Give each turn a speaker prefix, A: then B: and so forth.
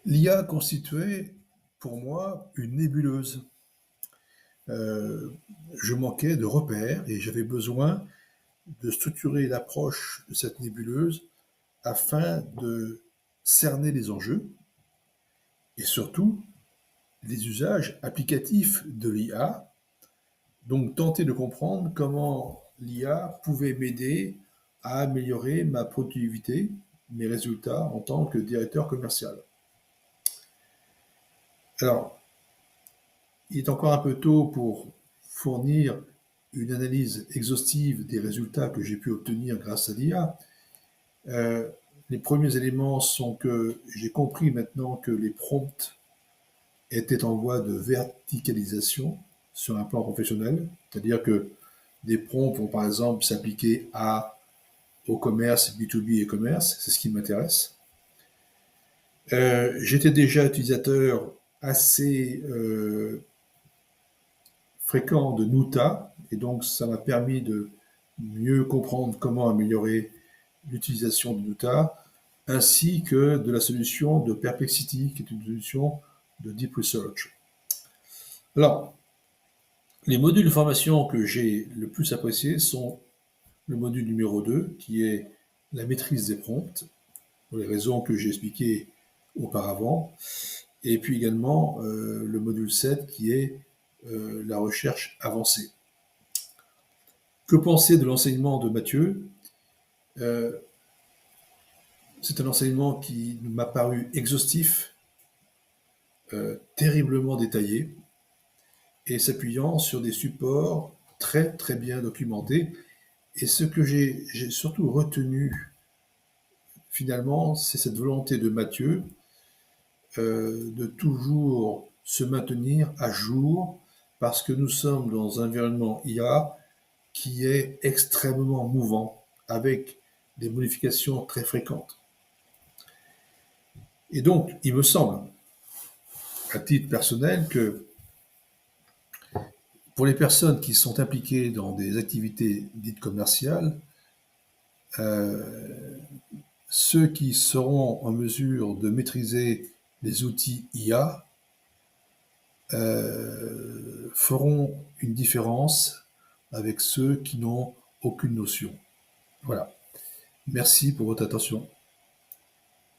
A: L'IA constituait pour moi une nébuleuse. Euh, je manquais de repères et j'avais besoin de structurer l'approche de cette nébuleuse afin de cerner les enjeux et surtout les usages applicatifs de l'IA, donc tenter de comprendre comment l'IA pouvait m'aider à améliorer ma productivité, mes résultats en tant que directeur commercial. Alors, il est encore un peu tôt pour fournir une analyse exhaustive des résultats que j'ai pu obtenir grâce à l'IA. Euh, les premiers éléments sont que j'ai compris maintenant que les prompts étaient en voie de verticalisation sur un plan professionnel, c'est-à-dire que des prompts vont par exemple s'appliquer au commerce B2B et commerce, c'est ce qui m'intéresse. J'étais déjà utilisateur assez fréquent de Nuta, et donc ça m'a permis de mieux comprendre comment améliorer l'utilisation de Nuta, ainsi que de la solution de Perplexity, qui est une solution de Deep Research. Alors, les modules de formation que j'ai le plus appréciés sont le module numéro 2, qui est la maîtrise des prompts, pour les raisons que j'ai expliquées auparavant, et puis également le module 7, qui est la recherche avancée. Que penser de l'enseignement de Mathieu? euh, C'est un enseignement qui m'a paru exhaustif, terriblement détaillé, et s'appuyant sur des supports très très bien documentés. Et ce que j'ai surtout retenu finalement, c'est cette volonté de Mathieu de toujours se maintenir à jour, parce que nous sommes dans un environnement IA qui est extrêmement mouvant, avec des modifications très fréquentes. Et donc, il me semble, à titre personnel, que pour les personnes qui sont impliquées dans des activités dites commerciales, euh, ceux qui seront en mesure de maîtriser les outils IA feront une différence avec ceux qui n'ont aucune notion. Voilà. Merci pour votre attention.